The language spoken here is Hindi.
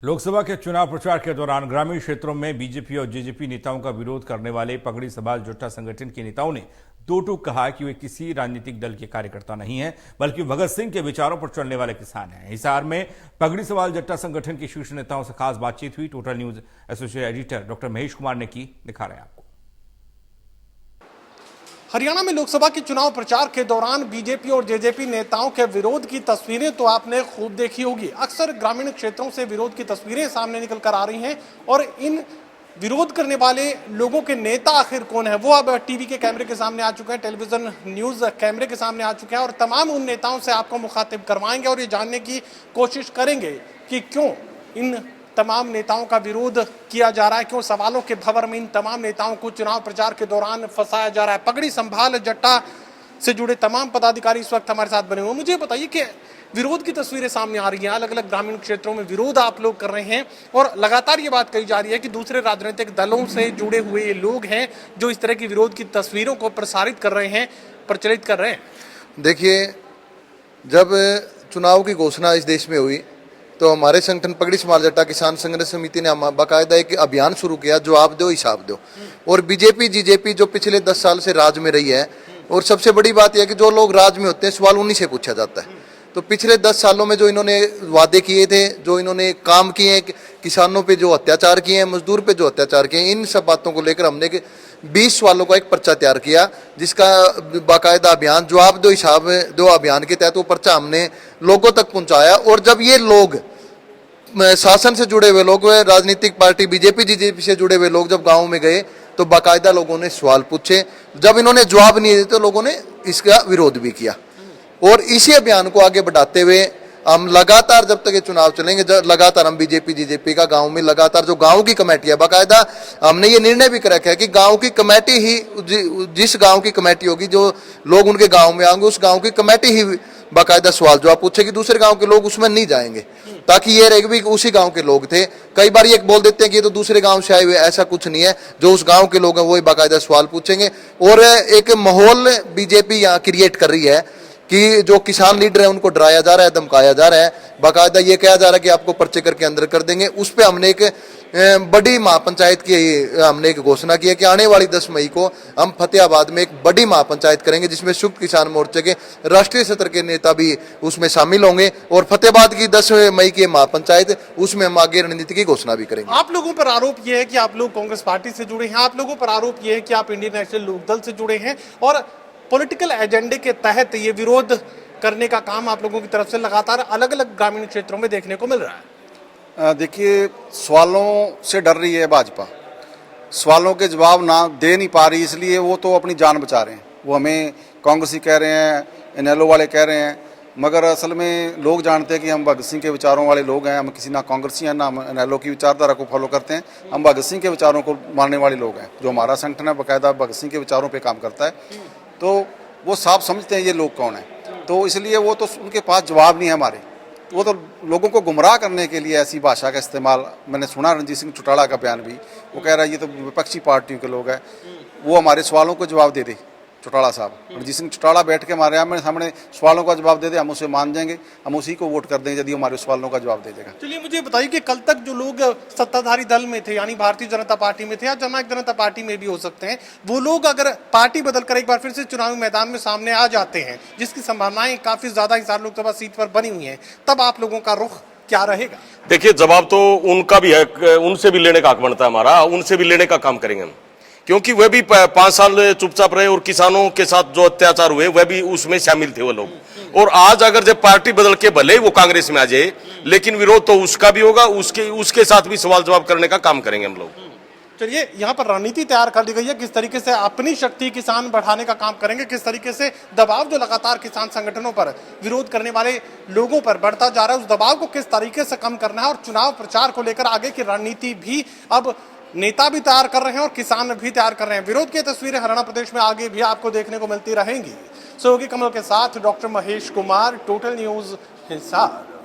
लोकसभा के चुनाव प्रचार के दौरान ग्रामीण क्षेत्रों में बीजेपी और जेजेपी नेताओं का विरोध करने वाले पगड़ी सवाल जट्टा संगठन के नेताओं ने दो टूक कहा कि वे किसी राजनीतिक दल के कार्यकर्ता नहीं हैं, बल्कि भगत सिंह के विचारों पर चलने वाले किसान हैं। हिसार में पगड़ी सवाल जट्टा संगठन के शीर्ष नेताओं से खास बातचीत हुई। Total news associate editor doctor Mahesh Kumar ने की, दिखा रहे हैं आपको। हरियाणा में लोकसभा के चुनाव प्रचार के दौरान बीजेपी और जेजेपी नेताओं के विरोध की तस्वीरें तो आपने खूब देखी होगी। अक्सर ग्रामीण क्षेत्रों से विरोध की तस्वीरें सामने निकल कर आ रही हैं और इन विरोध करने वाले लोगों के नेता आखिर कौन है वो अब टीवी के कैमरे के सामने आ चुके हैं, टेलीविजन न्यूज कैमरे के सामने आ चुके हैं और तमाम उन नेताओं से आपको मुखातिब करवाएंगे और ये जानने की कोशिश करेंगे कि क्यों इन तमाम नेताओं का विरोध किया जा रहा है, क्यों सवालों के भंवर में इन तमाम नेताओं को चुनाव प्रचार के दौरान फंसाया जा रहा है। पगड़ी संभाल जट्टा से जुड़े तमाम पदाधिकारी इस वक्त हमारे साथ बने हुए। मुझे बताइए कि विरोध की तस्वीरें सामने आ रही हैं, अलग अलग ग्रामीण क्षेत्रों में विरोध आप लोग कर रहे हैं और लगातार ये बात कही जा रही है कि दूसरे राजनीतिक दलों से जुड़े हुए ये लोग हैं जो इस तरह की विरोध की तस्वीरों को प्रसारित कर रहे हैं, प्रचलित कर रहे हैं। देखिए, जब चुनाव की घोषणा इस देश में हुई तो हमारे संगठन पगड़ी समाल जट्टा किसान संघर्ष समिति ने बाकायदा एक अभियान शुरू किया, जवाब दो हिसाब दो। और बीजेपी जेजेपी जो पिछले 10 साल से राज में रही है, और सबसे बड़ी बात यह है कि जो लोग राज में होते हैं सवाल उन्हीं से पूछा जाता है। तो पिछले 10 सालों में जो इन्होंने वादे किए थे, जो इन्होंने काम किए हैं, किसानों पे जो अत्याचार किए हैं, मजदूर पे जो अत्याचार किए हैं, इन सब बातों को लेकर हमने 20 सवालों का एक पर्चा तैयार किया, जिसका बाकायदा अभियान जवाब दो हिसाब दो अभियान के तहत वो पर्चा हमने लोगों तक पहुंचाया। और जब ये लोग शासन से जुड़े हुए लोग, राजनीतिक पार्टी बीजेपी जेजेपी से जुड़े हुए लोग जब गाँव में गए तो बाकायदा लोगों ने सवाल पूछे। जब इन्होंने जवाब नहीं दिए तो लोगों ने इसका विरोध भी किया। और इसी अभियान को आगे बढ़ाते हुए हम लगातार जब तक ये चुनाव चलेंगे, लगातार हम बीजेपी जेजेपी का गांव में लगातार जो गांव की कमेटी है, बाकायदा हमने ये निर्णय भी कर रखा है कि गांव की कमेटी ही, जिस गांव की कमेटी होगी, जो लोग उनके गांव में आएंगे उस गांव की कमेटी ही बाकायदा सवाल जवाब पूछेगी, दूसरे गांव के लोग उसमें नहीं जाएंगे, ताकि ये रहेगा भी उसी गांव के लोग थे। कई बार ये बोल देते हैं कि ये तो दूसरे गांव से आए हुए, ऐसा कुछ नहीं है। जो उस गांव के लोग हैं वही बाकायदा सवाल पूछेंगे। और एक माहौल बीजेपी यहाँ क्रिएट कर रही है कि जो किसान लीडर है उनको डराया जा रहा है, धमकाया जा रहा है, बाकायदा ये कहा जा रहा है कि आपको पर्चे करके अंदर कर देंगे। उस पर हमने एक बड़ी महापंचायत की हमने एक घोषणा की है कि आने वाली 10 मई को हम फतेहाबाद में एक बड़ी महापंचायत करेंगे, जिसमें संयुक्त किसान मोर्चे के राष्ट्रीय स्तर के नेता भी उसमें शामिल होंगे। और फतेहाबाद की 10 मई की महापंचायत, उसमें हम आगे रणनीति की घोषणा भी करेंगे। आप लोगों पर आरोप यह है कि आप लोग कांग्रेस पार्टी से जुड़े हैं, आप लोगों पर आरोप यह है कि आप इंडियन नेशनल लोकदल से जुड़े हैं और पॉलिटिकल एजेंडे के तहत ये विरोध करने का काम आप लोगों की तरफ से लगातार अलग अलग ग्रामीण क्षेत्रों में देखने को मिल रहा है। देखिए, सवालों से डर रही है भाजपा, सवालों के जवाब ना दे नहीं पा रही, इसलिए वो तो अपनी जान बचा रहे हैं। वो हमें कांग्रेसी कह रहे हैं, इनेलो वाले कह रहे हैं, मगर असल में लोग जानते हैं कि हम भगत सिंह के विचारों वाले लोग हैं। हम किसी ना कांग्रेसी हैं ना इनेलो की विचारधारा को फॉलो करते हैं। हम भगत सिंह के विचारों को मानने वाले लोग हैं। जो हमारा संगठन है बाकायदा भगत सिंह के विचारों पर काम करता है, तो वो साफ समझते हैं ये लोग कौन है। तो इसलिए वो तो उनके पास जवाब नहीं है हमारे, वो तो लोगों को गुमराह करने के लिए ऐसी भाषा का इस्तेमाल। मैंने सुना रणजीत सिंह चौटाला का बयान भी, वो कह रहा है ये तो विपक्षी पार्टियों के लोग हैं, वो हमारे सवालों को जवाब दे दे। चौटाला साहब, रणजीत सिंह चौटाला बैठ के हमारे यहाँ सामने सवालों का जवाब दे दे, हम उसे मान जाएंगे, हम उसी को वोट कर देंगे यदि हमारे सवालों का जवाब दे देगा। चलिए मुझे बताइए कि कल तक जो लोग सत्ताधारी दल में थे, यानी भारतीय जनता पार्टी में थे या जननायक जनता पार्टी में भी हो सकते हैं, वो लोग अगर पार्टी बदल कर एक बार फिर से चुनावी मैदान में सामने आ जाते हैं, जिसकी संभावनाएं काफी ज्यादा हिसार लोकसभा सीट पर बनी हुई है, तब आप लोगों का रुख क्या रहेगा? देखिए, जवाब तो उनका भी है, उनसे भी लेने का हक बनता है हमारा, उनसे भी लेने का काम करेंगे हम, क्योंकि वे भी 5 साल चुपचाप रहे और किसानों के साथ जो अत्याचार हुए वह भी उसमें शामिल थे वो लोग। और आज अगर जब पार्टी बदल के भले ही वो कांग्रेस में आ जाए, लेकिन विरोध तो उसका भी होगा, उसके साथ भी सवाल जवाब करने का काम करेंगे हम लोग। चलिए, यहाँ पर रणनीति तैयार कर दी गई है, किस तरीके से अपनी शक्ति किसान बढ़ाने का काम करेंगे, किस तरीके से दबाव जो लगातार किसान संगठनों पर विरोध करने वाले लोगों पर बढ़ता जा रहा है, उस दबाव को किस तरीके से कम करना है। और चुनाव प्रचार को लेकर आगे की रणनीति भी अब नेता भी तैयार कर रहे हैं और किसान भी तैयार कर रहे हैं। विरोध की तस्वीरें हरियाणा प्रदेश में आगे भी आपको देखने को मिलती रहेंगी। सहयोगी कमल के साथ doctor Mahesh Kumar, total news Hisar.